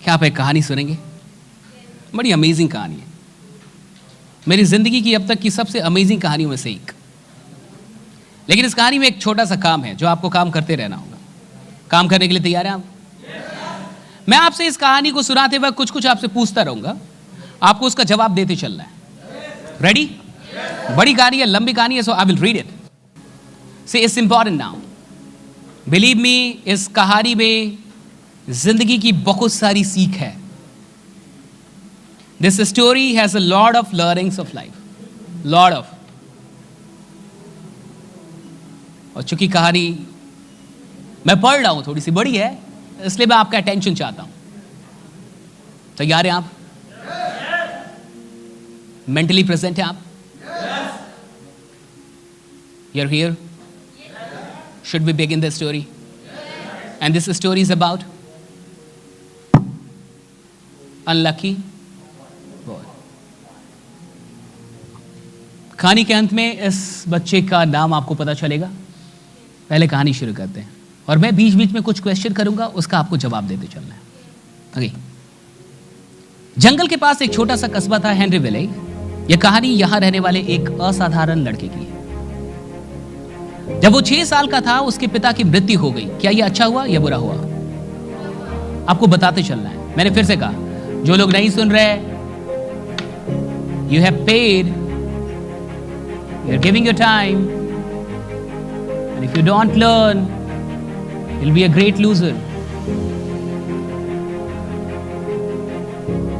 क्या आप एक कहानी सुनेंगे? बड़ी अमेजिंग कहानी है, मेरी जिंदगी की अब तक की सबसे अमेजिंग कहानियों में से एक। लेकिन इस कहानी में एक छोटा सा काम है जो आपको काम करते रहना होगा। काम करने के लिए तैयार हैं आप? मैं आपसे इस कहानी को सुनाते वक्त कुछ कुछ आपसे पूछता रहूंगा, आपको उसका जवाब देते चलना है। रेडी? बड़ी कहानी है, लंबी कहानी है, so I will read it. See it's important now, believe me, इस कहानी में जिंदगी की बहुत सारी सीख है। This story has a lot of learnings of life, lot of. और चूंकि कहानी मैं पढ़ रहा हूं थोड़ी सी बड़ी है, इसलिए मैं आपका अटेंशन चाहता हूं। तैयार हैं आप? मेंटली प्रेजेंट हैं आप? You're here? Should we begin the story? And this story is about unlucky boy. कहानी के अंत में इस बच्चे का नाम आपको पता चलेगा। पहले कहानी शुरू करते हैं और मैं बीच बीच में कुछ क्वेश्चन करूंगा, उसका आपको जवाब देते चलना है। ओके। जंगल के पास एक छोटा सा कस्बा था, हेनरी विले। यह कहानी यहां रहने वाले एक असाधारण लड़के की है। जब वो 6 साल का था, उसके पिता की मृत्यु हो गई। क्या यह अच्छा हुआ या बुरा हुआ? आपको बताते चलना है। मैंने फिर से कहा, जो लोग नहीं सुन रहे, you have paid, you are giving your time, and if you don't learn, you will be a great loser.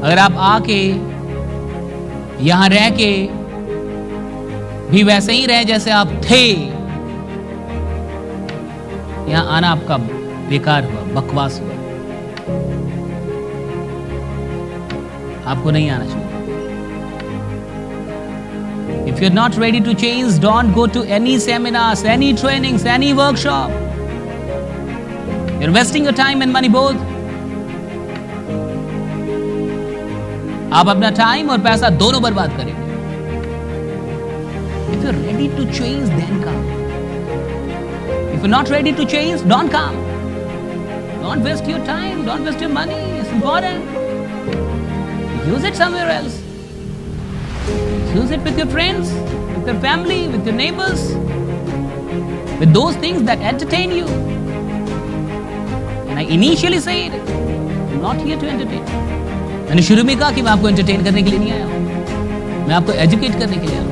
अगर आप आके यहां रह के भी वैसे ही रहे जैसे आप थे, यहां आना आपका बेकार हुआ, बकवास हुआ। आपको नहीं आना चाहिए। If you're not ready to change, don't go to any seminars, any trainings, any workshop. You're wasting your time and money both. आप अपना टाइम और पैसा दोनों बर्बाद करेंगे। If you're ready to change, then come. If you're not ready to change, don't come. Don't waste your time, don't waste your money. It's important. Use it somewhere else. Use it with your friends, with your family, with your neighbors, with those things that entertain you. And I initially said, I'm not here to entertain. मैंने शुरू में कहा कि मैं आपको entertain करने के लिए नहीं आया हूं, मैं आपको एजुकेट करने के लिए आया हूं,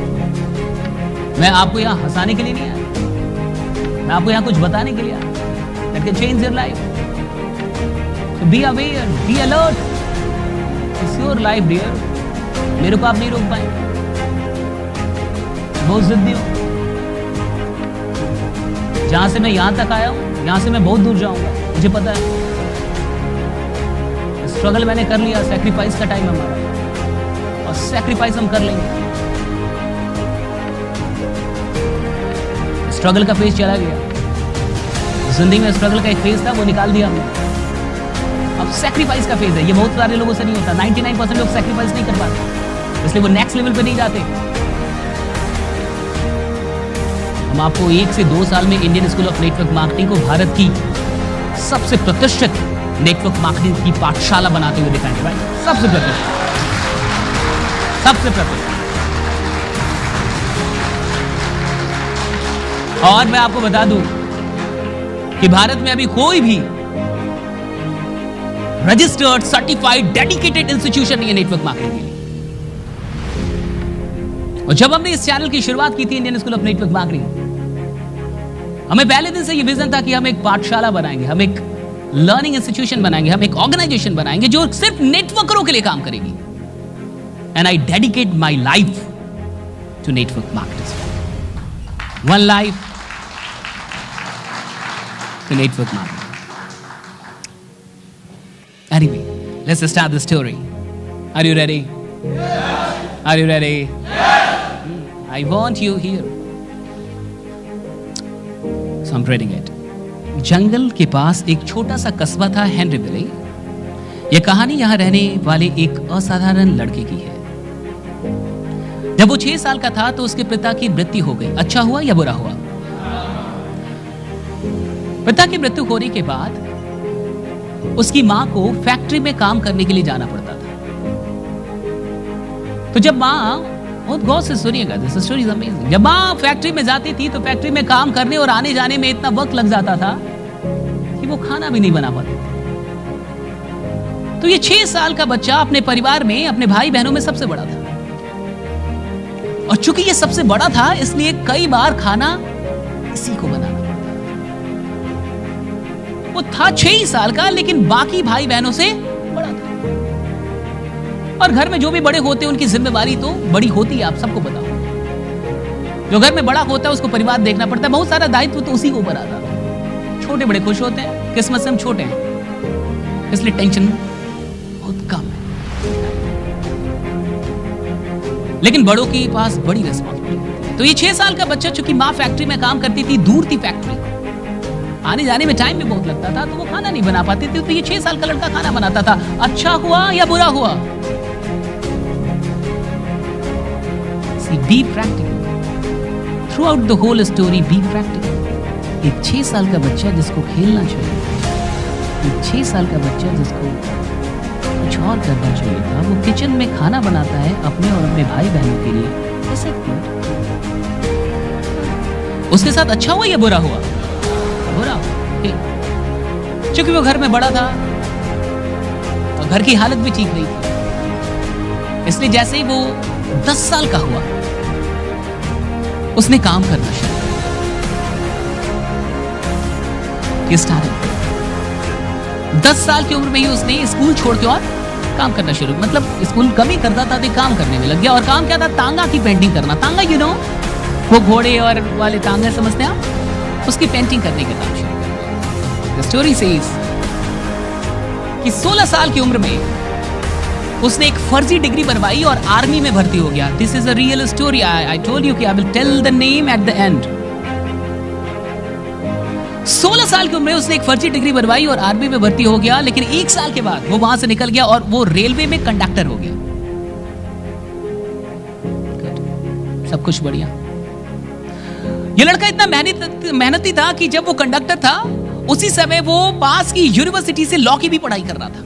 मैं आपको यहां हंसाने के लिए नहीं आया, मैं आपको यहां कुछ बताने के लिए आया that can change your life. So be aware, be alert. It's your life, dear. मेरे को आप नहीं रोक पाएंगे। बहुत जिद्दी हूं। जहां से मैं यहां तक आया हूं, यहां से मैं बहुत दूर जाऊंगा, मुझे पता है। स्ट्रगल मैंने कर लिया, सैक्रिफाइस का टाइम हमारा, और सैक्रिफाइस हम कर लेंगे। स्ट्रगल का फेज चला गया, जिंदगी में स्ट्रगल का एक फेज था, वो निकाल दिया हमने। अब सैक्रिफाइस का फेज है। ये बहुत सारे लोगों से नहीं होता। 99% लोग सैक्रिफाइस नहीं कर पाते, इसलिए वो नेक्स्ट लेवल पे नहीं जाते। हम आपको 1 से 2 साल में Indian school of network marketing को भारत की सबसे प्रतिष्ठित नेटवर्क मार्केटिंग की पाठशाला बनाते हुए दिखाएंगे भाई। सबसे प्रतिष्ठित, सबसे प्रतिष्ठित। और मैं आपको बता दूं कि भारत में अभी कोई भी रजिस्टर्ड, सर्टिफाइड, डेडिकेटेड इंस्टीट्यूशन नहीं है नेटवर्क मार्केटिंग के लिए। और जब हमने इस चैनल की शुरुआत की थी, Indian school of network marketing, हमें पहले दिन से यह विजन था कि हम एक पाठशाला बनाएंगे, हम एक लर्निंग इंस्टीट्यूशन बनाएंगे, हम एक ऑर्गेनाइजेशन बनाएंगे जो सिर्फ नेटवर्करों के लिए काम करेगी। And I dedicate my life to network marketers. One life to network marketing. Anyway, let's start the story. Are you ready? Yes. Are you ready? Yes. I want you here. So I'm reading it. जंगल के पास एक छोटा सा कस्बा था, Henry विले। यह कहानी यहां रहने वाले एक असाधारण लड़के की है। जब वो 6 साल का था तो उसके पिता की मृत्यु हो गई। अच्छा हुआ या बुरा हुआ? पिता की मृत्यु होने के बाद उसकी मां को फैक्ट्री में काम करने के लिए जाना पड़ता था। तो जब मां, बहुत गौर से सुनिएगा, दिस स्टोरी इज अमेजिंग, जब मां फैक्ट्री में जाती थी तो फैक्ट्री में काम करने और आने जाने में इतना वक्त लग जाता था कि वो खाना भी नहीं बना पाती थी। तो ये 6 साल का बच्चा अपने परिवार में, अपने भाई बहनों में सबसे बड़ा था, और चूंकि ये सबसे बड़ा था इसलिए कई बार खाना इसी को बनाना पड़ता था। वो था 6 ही साल का, लेकिन बाकी भाई बहनों से बड़ा था। और घर में जो भी बड़े होते हैं उनकी जिम्मेवारी तो बड़ी होती है, आप सबको पता हो। जो घर में बड़ा होता है उसको परिवार देखना पड़ता है, बहुत सारा दायित्व तो उसी के ऊपर आता है। छोटे बड़े खुश होते हैं, किस्मत से हम छोटे हैं इसलिए टेंशन बहुत कम है, लेकिन बड़ों के पास बड़ी रिस्पॉन्सिबिलिटी है। तो ये 6 साल का बच्चा, चूंकि मां फैक्ट्री में काम करती थी, दूर थी फैक्ट्री, आने जाने में टाइम भी बहुत लगता था, तो वो खाना नहीं बना पाती थी। तो ये 6 साल का लड़का खाना बनाता था। अच्छा हुआ या बुरा हुआ? Be practical throughout the whole story, be practical. एक 6 साल का बच्चा जिसको खेलना चाहिए, एक 6 साल का बच्चा जिसको कुछ और करना चाहिए था, वो किचन में खाना बनाता है अपने और अपने भाई बहनों के लिए। कैसे? उसके साथ अच्छा हुआ या बुरा हुआ? बुरा। क्योंकि वो घर में बड़ा था और घर की हालत भी ठीक नहीं थी, इसलिए जैसे ही वो 10 साल का हुआ उसने काम करना शुरू किया। 10 साल की उम्र में ही उसने स्कूल छोड़ के और काम करना शुरू, मतलब स्कूल कम ही करता था तो काम करने में लग गया। और काम क्या था? तांगा की पेंटिंग करना। तांगा यू नो, वो घोड़े और वाले तांगे समझते हैं आप, उसकी पेंटिंग करने का काम शुरू कर दिया। द स्टोरी सेज कि 16 साल की उम्र में उसने एक फर्जी डिग्री बनवाई और आर्मी में भर्ती हो गया। This is a real story, I told you कि I will tell the name at the end. 16 साल की उम्र में उसने एक फर्जी डिग्री बनवाई और आर्मी में भर्ती हो गया, लेकिन 1 साल के बाद वो वहां से निकल गया और वो रेलवे में कंडक्टर हो गया। सब कुछ बढ़िया। ये लड़का इतना मेहनती था कि जब वो कंडक्टर था उसी समय वो पास की यूनिवर्सिटी से लॉ की भी पढ़ाई कर रहा था।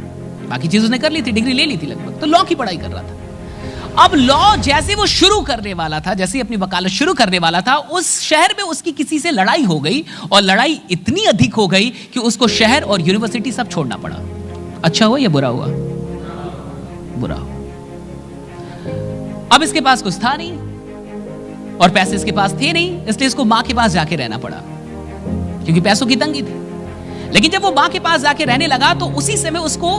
बाकी चीज उसने कर ली थी, डिग्री ले ली थी लगभग, तो लॉ की पढ़ाई कर रहा था। अब लॉ जैसे वो शुरू करने वाला था, जैसे अपनी वकालत शुरू करने वाला था, उस शहर में उसकी किसी से लड़ाई हो गई और लड़ाई इतनी अधिक हो गई कि उसको शहर और यूनिवर्सिटी सब छोड़ना पड़ा। अच्छा हुआ या बुरा हुआ? बुरा हुआ। अब इसके पास कुछ था नहीं और पैसे इसके पास थे नहीं, इसलिए इसको मां के पास जाके रहना पड़ा क्योंकि पैसों की तंगी थी। लेकिन जब वो मां के पास जाके रहने लगा तो उसी समय उसको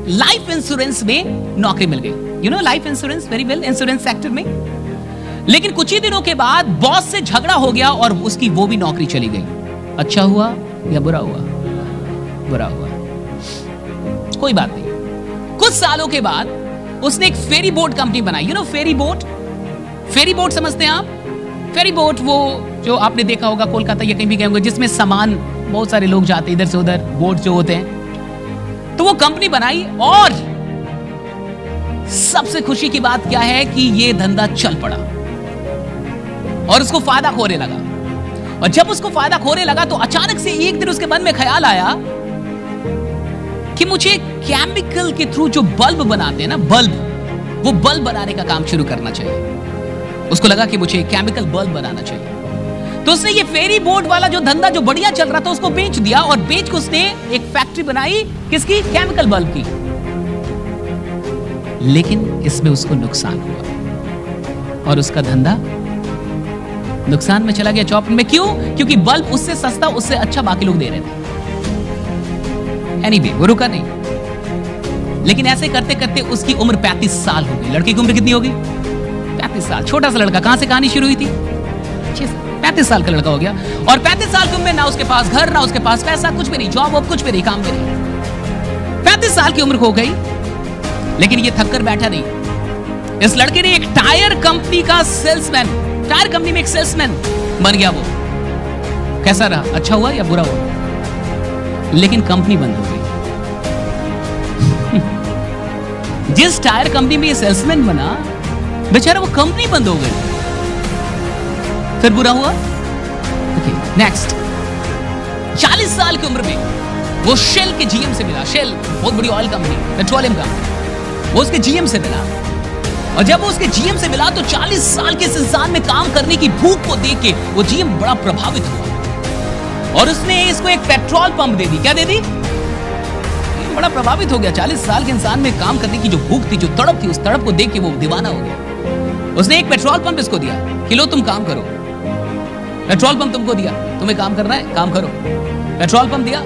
लाइफ इंश्योरेंस में नौकरी मिल गई। You know life insurance very well, insurance sector में। लेकिन कुछ ही दिनों के बाद बॉस से झगड़ा हो गया और उसकी वो भी नौकरी चली गई। अच्छा हुआ या बुरा हुआ? बुरा हुआ। कोई बात नहीं। कुछ सालों के बाद उसने एक फेरी बोट कंपनी बनाई। You know ferry boat? Ferry boat समझते हैं आप? फेरी बोट वो जो आपने देखा होगा कोलकाता या कहीं भी गए होंगे, जिसमें सामान बहुत सारे लोग जाते इधर से उधर, बोट जो होते हैं। तो वो कंपनी बनाई और सबसे खुशी की बात क्या है कि ये धंधा चल पड़ा और उसको फायदा खोने लगा। और जब उसको फायदा खोने लगा तो अचानक से एक दिन उसके मन में ख्याल आया कि मुझे केमिकल के थ्रू जो बल्ब बनाते हैं ना, बल्ब, वो बल्ब बनाने का काम शुरू करना चाहिए। उसको लगा कि मुझे केमिकल बल्ब बनाना चाहिए। तो उसने ये फेरी बोट वाला जो धंधा जो बढ़िया चल रहा था उसको बेच दिया और बेच के उसने एक फैक्ट्री बनाई। किसकी? केमिकल बल्ब की। लेकिन इसमें उसको नुकसान हुआ और उसका धंधा नुकसान में चला गया, चौपट में। क्यों? क्योंकि बल्ब उससे सस्ता, उससे अच्छा बाकी लोग दे रहे थे। एनीवे, वो रुका नहीं। लेकिन ऐसे करते करते उसकी उम्र 35 साल हो गई। लड़की की उम्र कितनी होगी? 35 साल। छोटा सा लड़का। कहां से कहानी शुरू हुई थी? 35 साल का लड़का हो गया। और 35 साल की उम्र में ना उसके पास घर, ना उसके पास पैसा, कुछ भी नहीं, जॉब वॉब कुछ भी नहीं, काम भी नहीं। 35 साल की उम्र हो गई, लेकिन ये थक कर बैठा नहीं। इस लड़के ने एक टायर कंपनी का सेल्समैन, टायर कंपनी में एक सेल्समैन बन गया। वो कैसा रहा? अच्छा हुआ या बुरा हुआ? लेकिन कंपनी बंद हो गई। जिस टायर कंपनी में ये सेल्समैन बना, बेचारा वो कंपनी बंद हो गई। फिर बुरा हुआ? Okay, next. 40 साल की उम्र में वो शेल के जीएम से मिला। शेल बहुत बड़ी ऑयल कंपनी, पेट्रोलियम कंपनी, वो उसके जीएम से मिला। और जब वो उसके जीएम से मिला तो 40 साल के इस इंसान में काम करने की भूख को देख के वो जीएम बड़ा प्रभावित हुआ और उसने इसको एक पेट्रोल पंप दे दी। क्या दे दी? बड़ा प्रभावित हो गया। 40 साल के इंसान में काम करने की जो भूख थी, जो तड़प थी, उस तड़प को देख के वो दीवाना हो गया। उसने एक पेट्रोल पंप इसको दिया कि लो तुम काम करो। पेट्रोल पंप तुमको दिया, तुम्हें काम करना है, काम करो। पेट्रोल पंप दिया।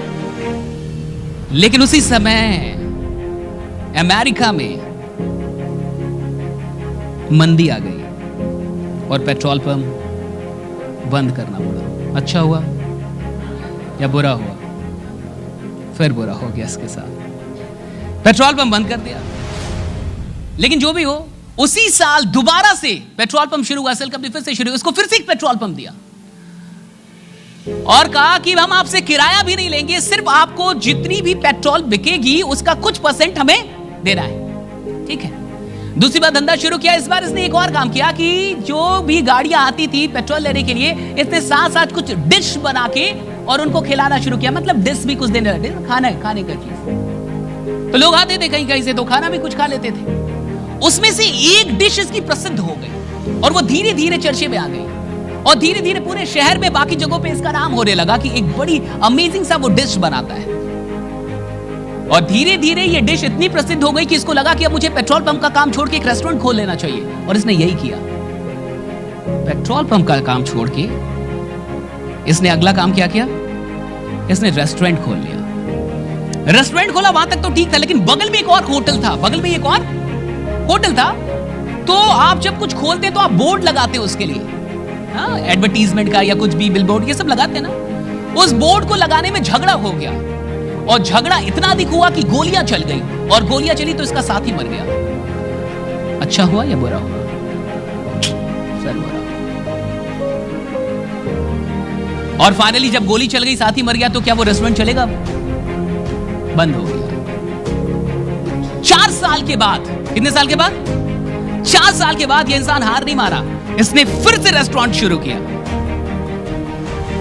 लेकिन उसी समय अमेरिका में मंदी आ गई और पेट्रोल पंप बंद करना पड़ा। अच्छा हुआ या बुरा हुआ? फिर बुरा हो गया इसके साथ। पेट्रोल पंप बंद कर दिया। लेकिन जो भी हो, उसी साल दोबारा से पेट्रोल पंप शुरू हुआ। सेल कंपनी फिर से शुरू हुई, उसको फिर से एक पेट्रोल पंप दिया और कहा कि हम आपसे किराया भी नहीं लेंगे, सिर्फ आपको जितनी भी पेट्रोल बिकेगी उसका कुछ % हमें देना है। ठीक है। दूसरी बार धंधा शुरू किया। इस बार इसने एक और काम किया कि जो भी गाड़ियां आती थी पेट्रोल लेने के लिए, इसने साथ साथ कुछ डिश बना के और उनको खिलाना शुरू किया। मतलब डिश भी कुछ देने लगे, खाने का चीज। तो लोग आते थे कहीं कहीं से, तो खाना भी कुछ खा लेते थे। उसमें से एक डिश इसकी प्रसिद्ध हो गई और वो धीरे धीरे चर्चे में आ गई और धीरे धीरे पूरे शहर में बाकी जगहों पे इसका नाम होने लगा कि एक बड़ी अमेजिंग सा वो डिश बनाता है। और धीरे धीरे ये डिश इतनी प्रसिद्ध हो गई कि इसको लगा कि अब मुझे पेट्रोल पंप का काम छोड़ के एक रेस्टोरेंट खोल लेना चाहिए। और इसने यही किया। पेट्रोल पंप का काम छोड़ के इसने अगला काम क्या किया? इसने रेस्टोरेंट खोल लिया। रेस्टोरेंट खोला, वहां तक तो ठीक था, लेकिन बगल में एक और होटल था। बगल में एक और होटल था। तो आप जब कुछ खोलते तो आप बोर्ड लगाते हो उसके लिए, हाँ, एडवर्टीजमेंट का या कुछ भी बिलबोर्ड ये सब लगाते हैं ना। उस बोर्ड को लगाने में झगड़ा हो गया और झगड़ा इतना अधिक हुआ कि गोलियां चल गई और गोलियां चली तो इसका साथी मर गया। अच्छा हुआ या बुरा हुआ? सर बुरा। और फाइनली जब गोली चल गई, साथी मर गया, तो क्या वो रेस्टोरेंट चलेगा? बंद हो गया। 4 साल के बाद, कितने साल के बाद? 4 साल के बाद ये इंसान हार नहीं मारा, इसने फिर से रेस्टोरेंट शुरू किया,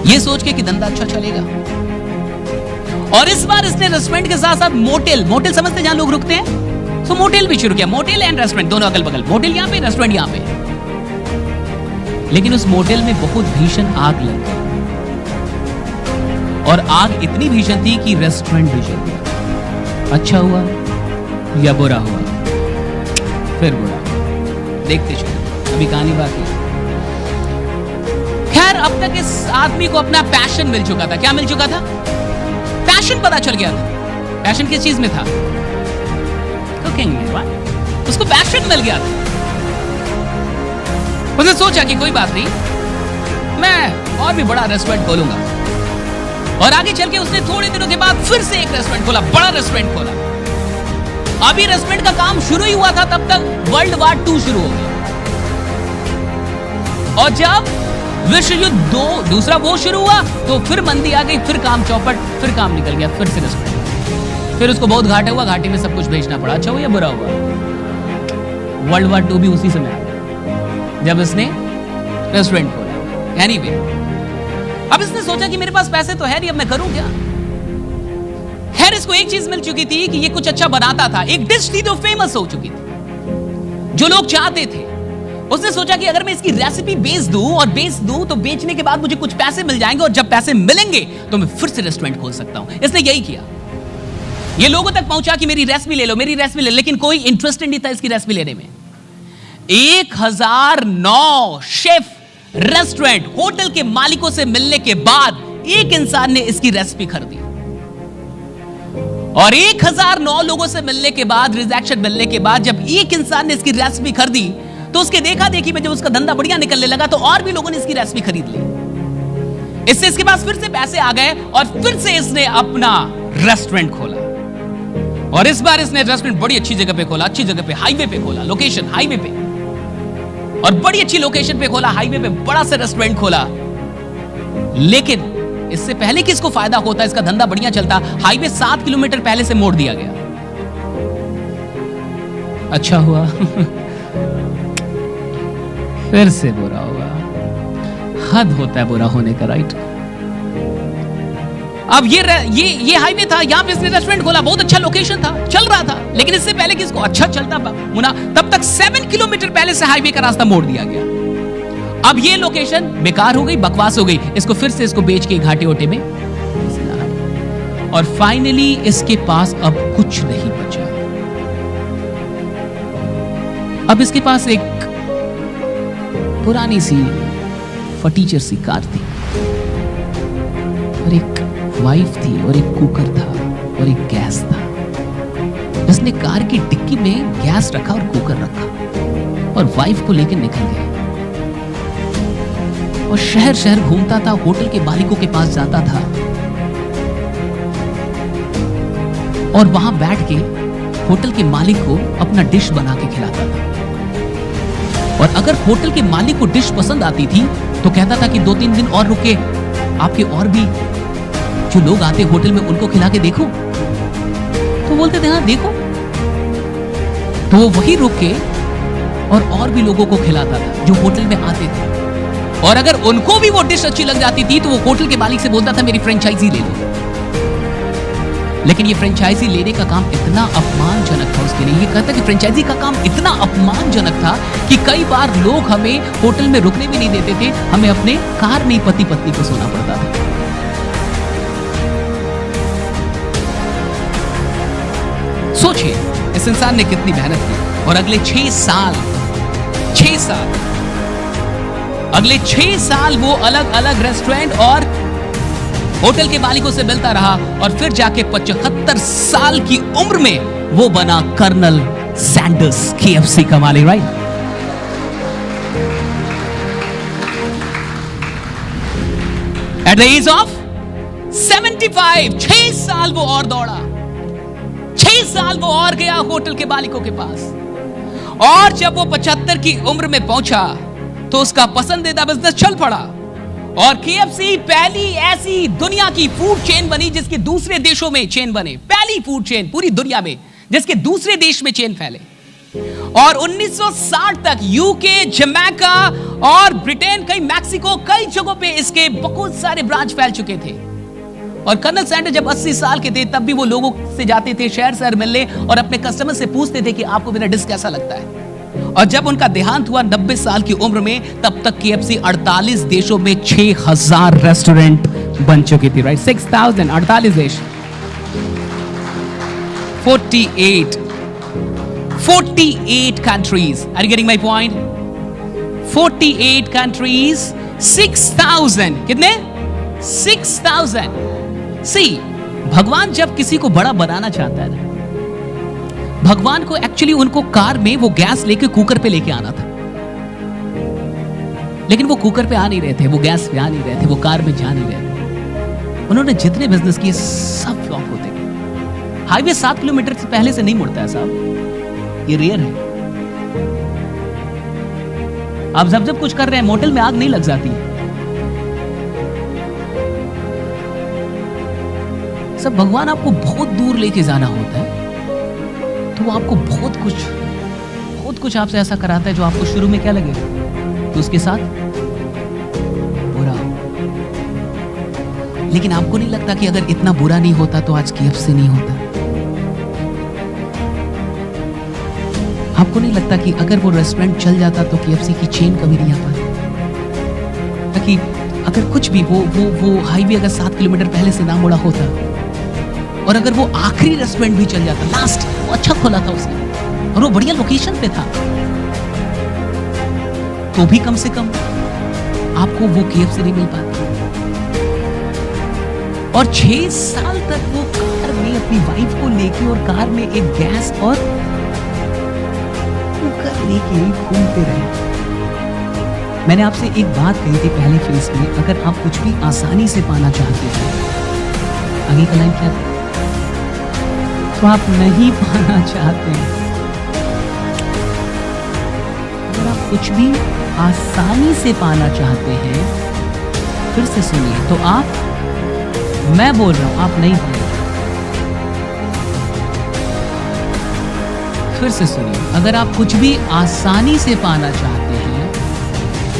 ये सोच के कि धंधा अच्छा चलेगा। और इस बार इसने रेस्टोरेंट के साथ साथ मोटेल समझते जहां लोग रुकते हैं, तो मोटेल भी शुरू किया। मोटेल एंड रेस्टोरेंट दोनों अगल बगल, मोटेल यहां पे, रेस्टोरेंट यहां पे। लेकिन उस मोटेल में बहुत भीषण आग लग गई और आग इतनी भीषण थी कि रेस्टोरेंट भी जल गया। अच्छा हुआ या बुरा हुआ? फिर बुरा। देखते चलो, अभी कहानी बाकी। खैर, अब तक इस आदमी को अपना पैशन मिल चुका था। क्या मिल चुका था? पैशन पता चल गया था। पैशन किस चीज में था? कुकिंग में। उसको पैशन मिल गया था। उसने सोचा कि कोई बात नहीं, मैं और भी बड़ा रेस्टोरेंट खोलूंगा। और आगे चल के उसने थोड़े दिनों के बाद फिर से एक रेस्टोरेंट खोला, बड़ा रेस्टोरेंट खोला। अभी रेस्टोरेंट का काम शुरू ही हुआ था, तब तक वर्ल्ड वार 2 शुरू हो गया। और जब विश्व युद्ध दूसरा वो शुरू हुआ तो फिर मंदी आ गई, फिर काम चौपट, फिर काम निकल गया, फिर से रेस्टोरेंट। फिर उसको बहुत घाटा हुआ, घाटे में सब कुछ बेचना पड़ा। अच्छा हुआ या बुरा हुआ? वर्ल्ड वार 2 भी उसी समय आ गया जब इसने रेस्टोरेंट खोला। एनीवे, अब इसने सोचा कि मेरे पास पैसे तो है नहीं, अब मैं करूं क्या? खैर, इसको एक चीज मिल चुकी थी कि ये कुछ अच्छा बनाता था। एक डिश थी तो फेमस हो चुकी थी, जो लोग चाहते थे। उसने सोचा कि अगर मैं इसकी रेसिपी बेच दूं तो बेचने के बाद मुझे कुछ पैसे मिल जाएंगे, और जब पैसे मिलेंगे तो मैं फिर से रेस्टोरेंट खोल सकता हूं। इसने यही किया। ये लोगों तक पहुंचा कि मेरी रेसिपी ले लो, मेरी रेसिपी ले लो, लेकिन कोई इंटरेस्टेड नहीं था इसकी रेसिपी लेने में। 1009 शेफ, रेस्टोरेंट, होटल के मालिकों से मिलने के बाद एक इंसान ने इसकी रेसिपी खरीदी। और 1009 लोगों से मिलने के बाद, रिजेक्शन मिलने के बाद, जब एक इंसान ने इसकी रेसिपी खरीदी तो उसके देखा देखी में जब उसका धंधा बढ़िया निकलने लगा तो और भी लोगों ने इसकी रेसिपी खरीद ली। इससे इसके पास फिर से पैसे आ गए और फिर से इसने अपना रेस्टोरेंट खोला। और इस बार इसने रेस्टोरेंट बड़ी अच्छी जगह पे खोला, अच्छी जगह पे, हाईवे पे खोला, लोकेशन हाईवे पे, और बड़ी अच्छी लोकेशन पे खोला, हाईवे पे बड़ा सा रेस्टोरेंट खोला। लेकिन इससे पहले कि इसको फायदा होता, इसका धंधा बढ़िया चलता, हाईवे 7 किलोमीटर पहले से मोड़ दिया गया। अच्छा हुआ फिर से बुरा हुआ। हद होता है बुरा होने का, राइट? अब ये हाईवे था, यहां पे इसने रेस्टोरेंट खोला, बहुत अच्छा लोकेशन था, चल रहा था। लेकिन इससे पहले कि इसको अच्छा चलता मुना, तब तक 7 किलोमीटर पहले से हाईवे का रास्ता मोड़ दिया गया। अब ये लोकेशन बेकार हो गई, बकवास हो गई, इसको फिर से इसको बेच के घाटे ओटे में, और फाइनली इसके पास अब कुछ नहीं बचा। अब इसके पास एक पुरानी सी फटीचर सी कार थी, और एक वाइफ थी, और एक कुकर था, और एक गैस था। इसने कार की डिक्की में गैस रखा और कुकर रखा, और वाइफ को लेकर निकल गया, और शहर शहर घूमता था, होटल के मालिकों के पास जाता था, और वहां बैठ के होटल के मालिक को अपना डिश बना के खिलाता था। और अगर होटल के मालिक को डिश पसंद आती थी तो कहता था कि 2-3 दिन और रुके, आपके और भी जो लोग आते होटल में उनको खिला के देखो। तो बोलते थे हाँ देखो। तो वो वही रुक के और भी लोगों को खिलाता था जो होटल में आते थे, और अगर उनको भी वो डिश अच्छी लग जाती थी तो वो होटल के मालिक से बोलता था मेरी फ्रेंचाइजी ले लो। लेकिन ये फ्रेंचाइजी लेने का काम इतना अपमानजनक था उसके लिए, ये कहता कि फ्रेंचाइजी का काम इतना अपमानजनक था कि कई बार लोग हमें होटल में रुकने भी नहीं देते थे, हमें अपने कार में पति पत्नी को सोना पड़ता था। सोचिए इस इंसान ने कितनी मेहनत की, और अगले 6 साल वो अलग अलग रेस्टोरेंट और होटल के मालिकों से मिलता रहा, और फिर जाके 75 साल की उम्र में वो बना कर्नल सैंडर्स, KFC का मालिक, right? At the age of 75, 6 साल वो और दौड़ा, 6 साल वो और गया होटल के मालिकों के पास, और जब वो 75 की उम्र में पहुंचा तो उसका पसंदीदा बिजनेस चल पड़ा, और KFC पहली ऐसी दुनिया की फूड चेन बनी जिसके दूसरे देशों में चेन बने, पहली फूड चेन पूरी दुनिया में जिसके दूसरे देश में चेन फैले। और 1960 तक यूके, जमैका और ब्रिटेन, कई मैक्सिको, कई जगहों पे इसके बहुत सारे ब्रांच फैल चुके थे। और कर्नल सैंडर्स जब 80 साल के थे तब भी वो लोगों से जाते थे शहर शहर मिलने, और अपने कस्टमर से पूछते थे कि आपको मेरा डिश कैसा लगता है। और जब उनका देहांत हुआ 90 साल की उम्र में, तब तक KFC 48 देशों में 6000 रेस्टोरेंट बन चुकी थी, राइट? 6000, 48 देश, 48 countries. Are you getting my point? 48 countries, 6000, कितने? 6000। सी, भगवान जब किसी को बड़ा बनाना चाहता है ना, भगवान को एक्चुअली उनको कार में वो गैस लेके कुकर पे लेके आना था, लेकिन वो कुकर पे आ नहीं रहे थे, वो गैस पे आ नहीं रहे थे, वो कार में जा नहीं रहे थे। उन्होंने जितने बिजनेस किए सब फ्लॉप होते गए। हाईवे 7 किलोमीटर से पहले से नहीं मुड़ता है साहब, ये रेयर है। आप जब कुछ कर रहे हैं, मोटल में आग नहीं लग जाती है। सब भगवान आपको बहुत दूर लेके जाना होता है तो वो आपको बहुत कुछ आपसे ऐसा कराता है जो आपको शुरू में क्या लगेगा तो उसके साथ बुरा। लेकिन आपको नहीं लगता कि अगर इतना बुरा नहीं होता तो आज KFC नहीं होता? आपको नहीं लगता कि अगर वो रेस्टोरेंट चल जाता तो KFC की चेन कभी नहीं आ पाती? ताकि अगर कुछ भी वो हाईवे अगर 7 किलोमीटर पहले से ना मुड़ा होता, और अगर वो आखिरी रेस्टोरेंट भी चल जाता, लास्ट, वो अच्छा खोला था उसने और वो बढ़िया लोकेशन पे था, तो भी कम से कम आपको वो KFC नहीं मिल पाती। और 6 साल तक वो कार में अपनी वाइफ को लेके, और कार में एक गैस और कुकर लेके घूमते रहे। मैंने आपसे एक बात कही थी पहले फेज में, अगर आप कुछ भी आसानी से पाना चाहते हैं, आगे का लाइन क्या था? तो आप नहीं पाना चाहते हैं। अगर आप कुछ भी आसानी से पाना चाहते हैं, फिर से सुनिए, तो आप, मैं बोल रहा हूं, आप नहीं पाएंगे। फिर से सुनिए, अगर आप कुछ भी आसानी से पाना चाहते हैं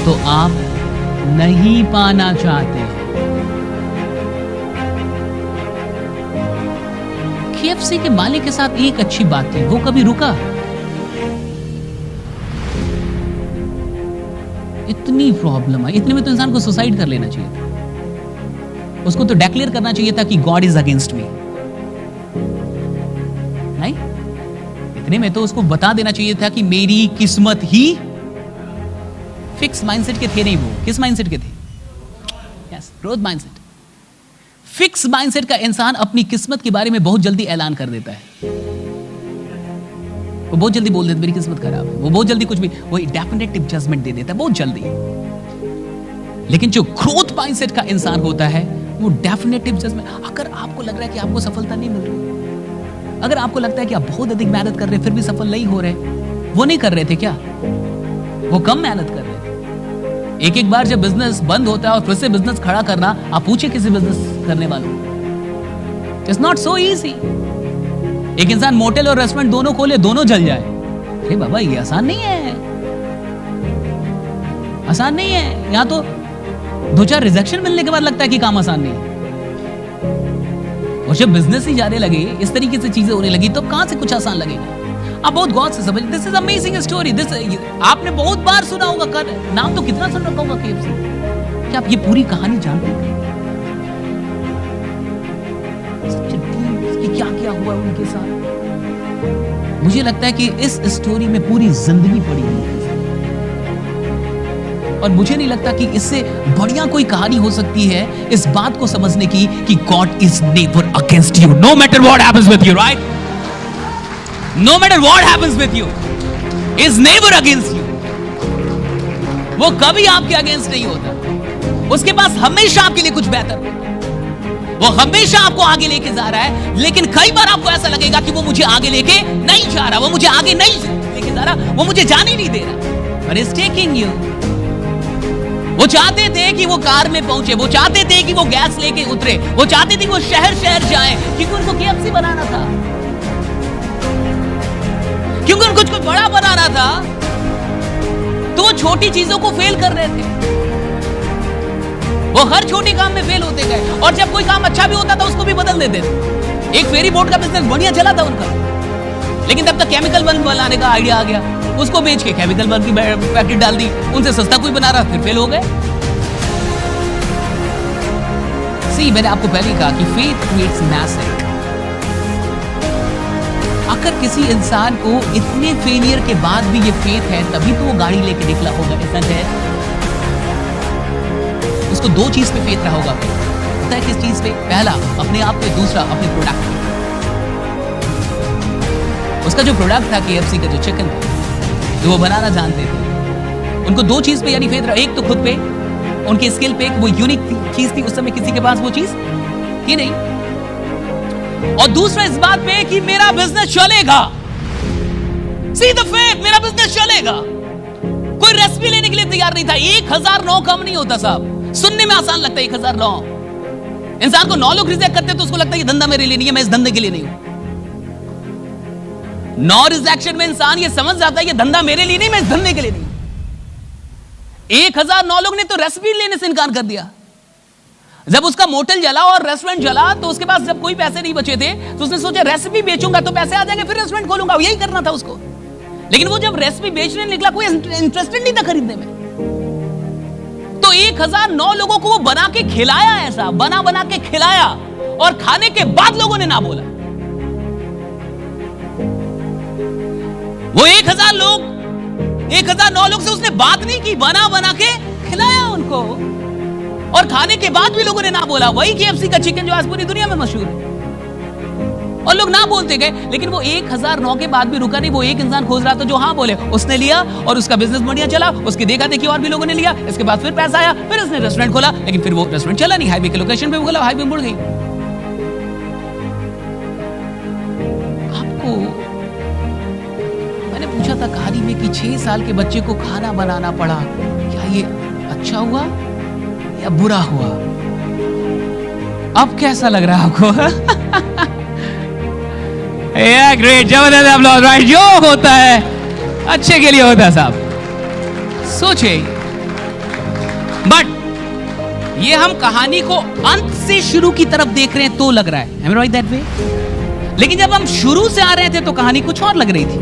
तो आप नहीं पाना चाहते हैं। KFC के मालिक के साथ एक अच्छी बात थी, वो कभी रुका? इतनी प्रॉब्लम है, इतने में तो इंसान को सुसाइड कर लेना चाहिए था। उसको तो डिक्लेयर करना चाहिए था कि गॉड इज अगेंस्ट मी। नहीं, इतने में तो उसको बता देना चाहिए था कि मेरी किस्मत ही। फिक्स माइंडसेट के थे नहीं वो। किस माइंडसेट के थे? Yes, growth mindset. Fix mindset का इंसान अपनी किस्मत के बारे में बहुत जल्दी ऐलान कर देता है। वो बहुत जल्दी बोल देता है मेरी किस्मत खराब है। वो बहुत जल्दी कुछ भी, वो डेफिनेटिव जजमेंट दे देता है बहुत जल्दी। लेकिन जो ग्रोथ माइंडसेट का इंसान होता है वो डेफिनेटिव जजमेंट। अगर आपको लग रहा है कि आपको सफलता नहीं मिल रही, अगर आपको लगता है कि आप बहुत अधिक मेहनत कर रहे हैं फिर भी सफल नहीं हो रहे, वो नहीं कर रहे थे क्या? वो कम मेहनत कर रहे थे। एक एक बार जब बिजनेस बंद होता है और फिर से बिजनेस खड़ा करना, आप पूछे किसी बिजनेस करने वालों, इट्स नॉट सो इजी। एक इंसान मोटेल और रेस्टोरेंट दोनों खोले, दोनों जल जाए, अरे बाबा ये आसान नहीं है, आसान नहीं है। यहां तो 2-4 रिजेक्शन मिलने के बाद लगता है कि काम आसान नहीं है। और जब बिजनेस ही जाने लगे, इस तरीके से चीजें होने लगी, तो कहां से कुछ आसान लगेगा? आप बहुत गौर से समझ। This is amazing story. आपने बहुत बार सुना होगा, नाम तो कितना सुन रखा होगा KFC। क्या आप ये पूरी कहानी जानते हैं? क्या क्या हुआ उनके साथ? मुझे लगता है कि इस स्टोरी में पूरी जिंदगी पड़ी हुई है और मुझे नहीं लगता कि इससे बढ़िया कोई कहानी हो सकती है इस बात को समझने की कि God is never against you, no matter what happens with you, right? No matter what happens with you, is never against you. वो कभी आपके अगेंस्ट नहीं होता। उसके पास हमेशा आपके लिए कुछ बेहतर होता है। वो हमेशा आपको आगे लेके जा रहा है, लेकिन कई बार आपको ऐसा लगेगा कि वो मुझे आगे लेके नहीं जा रहा, वो मुझे आगे नहीं लेके जा रहा, वो मुझे जाने नहीं दे रहा। But it's taking you। वो चाहते थे कि वो कार में पहुंचे, वो चाहते थे कि वो गैस लेके उतरे, वो चाहते थे कि वो शहर शहर जाए, क्योंकि उनको KFC बनाना था, क्योंकि उनको कुछ बड़ा बनाना था। तो वो छोटी चीजों को फेल कर रहे थे, वो हर छोटे काम में फेल होते गए, और जब कोई काम अच्छा भी होता था उसको भी बदल देते थे। एक फेरी बोट का बिजनेस बढ़िया चला था उनका, लेकिन तब तक केमिकल बल्ब बनाने का आइडिया आ गया, उसको बेच के केमिकल बल्ब की फैक्ट्री डाल दी, उनसे सस्ता कोई बना रहा, फिर फेल हो गए। सी, मैंने आपको पहले कहा कि फेथ क्रिएट्स मैजिक। अगर किसी इंसान को इतने फेलियर के बाद भी ये फेथ है, तभी तो वो गाड़ी लेके निकला होगा। सच है, उसको 2 चीज पे फेथ रहा होगा। पता है किस चीज पे? पहला अपने आप पे, दूसरा अपने प्रोडक्ट पे। उसका जो प्रोडक्ट था KFC का, जो चिकन जो वो बनाना जानते थे, उनको 2 चीज पे यानी फेथ रहा। एक तो खुद पे, उनके स्किल पे, वो यूनिक चीज थी, उस समय किसी के पास वो चीज थी नहीं। और दूसरा इस बात पे कि मेरा बिजनेस चलेगा। सी द फेथ, मेरा बिजनेस चलेगा। कोई रेसिपी लेने के लिए तैयार नहीं था। 1009 कम नहीं होता साहब। सुनने में आसान लगता है 1009। इंसान को 9 लोग रिजेक्ट करते तो उसको लगता है ये धंधा मेरे लिए नहीं है, मैं इस धंधे के लिए नहीं हूं। 9 रिजेक्शन में इंसान ये समझ जाता है ये धंधा मेरे लिए नहीं, मैं इस धंधे के लिए नहीं हूं। 1009 लोग ने तो रेसिपी लेने से इनकार कर दिया। जब उसका मोटेल जला और रेस्टोरेंट जला, तो उसके पास जब कोई पैसे नहीं बचे थे, तो उसने सोचा रेसिपी बेचूंगा तो पैसे आ जाएंगे, फिर रेस्टोरेंट खोलूंगा। यही करना था उसको। लेकिन वो जब रेसिपी बेचने निकला, कोई इंटरेस्टेड नहीं था खरीदने में। तो 1009 लोगों को वो बना के खिलाया, ऐसा बना बना के खिलाया, और खाने के बाद लोगों ने ना बोला। वो 1009 लोग से उसने बात नहीं की, बना बना के खिलाया उनको, और खाने के बाद भी लोगों ने ना बोला। वही KFC का चिकन जो आज पूरी दुनिया में मशहूर है, और लोग ना बोलते गए। लेकिन वो 1009 के बाद भी रुका नहीं। वो एक इंसान खोज रहा था जो हाँ बोले, उसने लिया और उसका बिजनेस बढ़िया चला। उसकी देखा देखी और भी लोगों ने लिया। इसके बाद फिर पैसा आया, फिर उसने रेस्टोरेंट खोला, लेकिन फिर वो रेस्टोरेंट चला नहीं। हाईवे के लोकेशन पे वो खोला, हाईवे मुड़ गई। आपको मैंने पूछा था कहानी में कि 6 साल के बच्चे को खाना बनाना पड़ा, क्या ये अच्छा हुआ या बुरा हुआ? अब कैसा लग रहा है आपको? Yeah, great, जबरदस्त applause, right? जो होता है अच्छे के लिए होता है साहब। सोचे, बट ये हम कहानी को अंत से शुरू की तरफ देख रहे हैं तो लग रहा है, am I right that way? लेकिन जब हम शुरू से आ रहे थे तो कहानी कुछ और लग रही थी।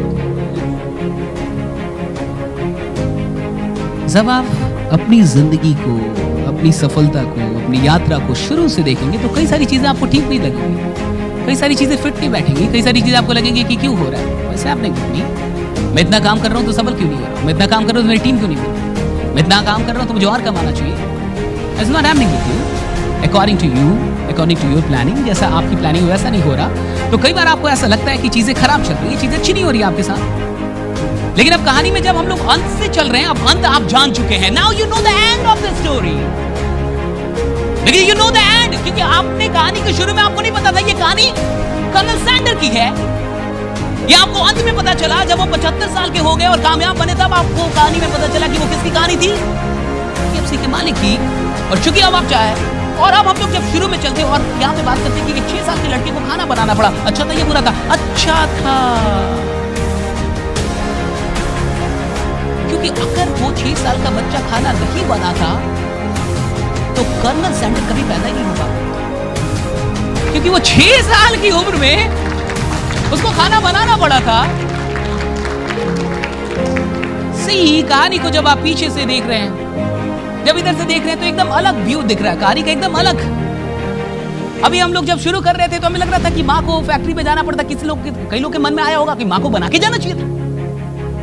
जब आप अपनी जिंदगी को, अपनी सफलता को, अपनी यात्रा को शुरू से देखेंगे तो कई सारी चीजें आपको ठीक नहीं लगेंगी, कई सारी चीजें फिट नहीं बैठेंगी, कई सारी चीजें आपको लगेंगी कि क्यों हो रहा है, वैसे आपने क्यों नहीं, मैं इतना काम कर रहा हूं तो सफल क्यों नहीं हो रहा, मैं इतना काम कर रहा हूं तो मेरी टीम क्यों नहीं बन रही, मैं इतना काम कर रहा हूं तो मुझे और कमाना चाहिए। It's not happening with you, according to you, according to your planning। जैसा आपकी प्लानिंग वैसा नहीं हो रहा, तो कई बार आपको ऐसा लगता है कि चीजें खराब चल रही है, चीजें अच्छी नहीं हो रही है आपके साथ। लेकिन अब कहानी में जब हम लोग अंत से चल रहे हैं, अब अंत आप जान चुके हैं। Now you know the end of the story। लेकिन you know the end, क्योंकि आपने कहानी के शुरू में आपको नहीं पता था ये कहानी कर्नल सैंडर की है। ये आपको अंत में पता चला जब वो 75 साल के हो गए और कामयाब बने, तब आपको कहानी में पता चला कि वो किसकी कहानी थी, KFC के मालिक की। और चूंकि अब आप चाहे, और अब हम लोग जब शुरू में चलते और यहाँ पे बात करते हैं कि 6 साल के लड़के को खाना बनाना पड़ा, अच्छा था ये बुरा था, अच्छा था, क्योंकि अगर वो 6 साल का बच्चा खाना नहीं बना था तो कर्नल सैंडर कभी पैदा ही नहीं होगा, क्योंकि वो 6 साल की उम्र में उसको खाना बनाना पड़ा था। सही कहानी को जब आप पीछे से देख रहे हैं, जब इधर से देख रहे हैं तो एकदम अलग व्यू दिख रहा है कहानी का, एकदम अलग। अभी हम लोग जब शुरू कर रहे थे तो हमें लग रहा था कि माँ को फैक्ट्री में जाना पड़ता, कई लोग के मन में आया होगा कि माँ को बना के जाना चाहिए था।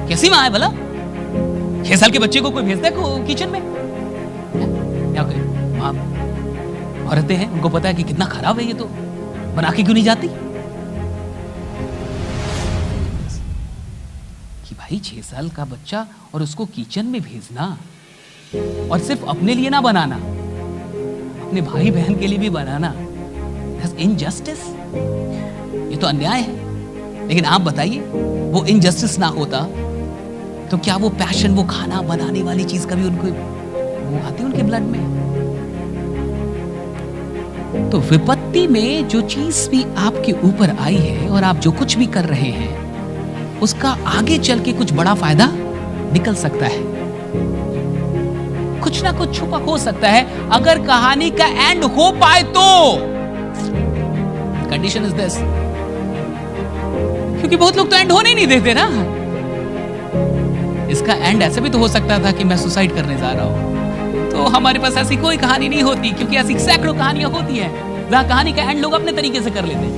कैसी माँ है भला, 6 साल के बच्चे को कोई भेजता है किचन में? क्या माँ औरतें हैं, उनको पता है कि कितना खराब है ये, तो बना के क्यों नहीं जाती? कि भाई 6 साल का बच्चा और उसको किचन में भेजना, और सिर्फ अपने लिए ना बनाना, अपने भाई बहन के लिए भी बनाना, इनजस्टिस, ये तो अन्याय है। लेकिन आप बताइए, वो इनजस्टिस ना होता तो क्या वो पैशन, वो खाना बनाने वाली चीज कभी उनको वो आती उनके ब्लड में? तो विपत्ति में जो चीज भी आपके ऊपर आई है और आप जो कुछ भी कर रहे हैं, उसका आगे चल के कुछ बड़ा फायदा निकल सकता है, कुछ ना कुछ छुपा हो सकता है, अगर कहानी का एंड हो पाए तो। कंडीशन इज दिस, क्योंकि बहुत लोग तो एंड होने नहीं देते ना। इसका एंड ऐसे भी तो हो सकता था कि मैं सुसाइड करने जा रहा हूं, तो हमारे पास ऐसी कोई कहानी नहीं होती, क्योंकि ऐसी सैकड़ों कहानियां होती हैं जहां कहानी का एंड लोग अपने तरीके से कर लेते हैं।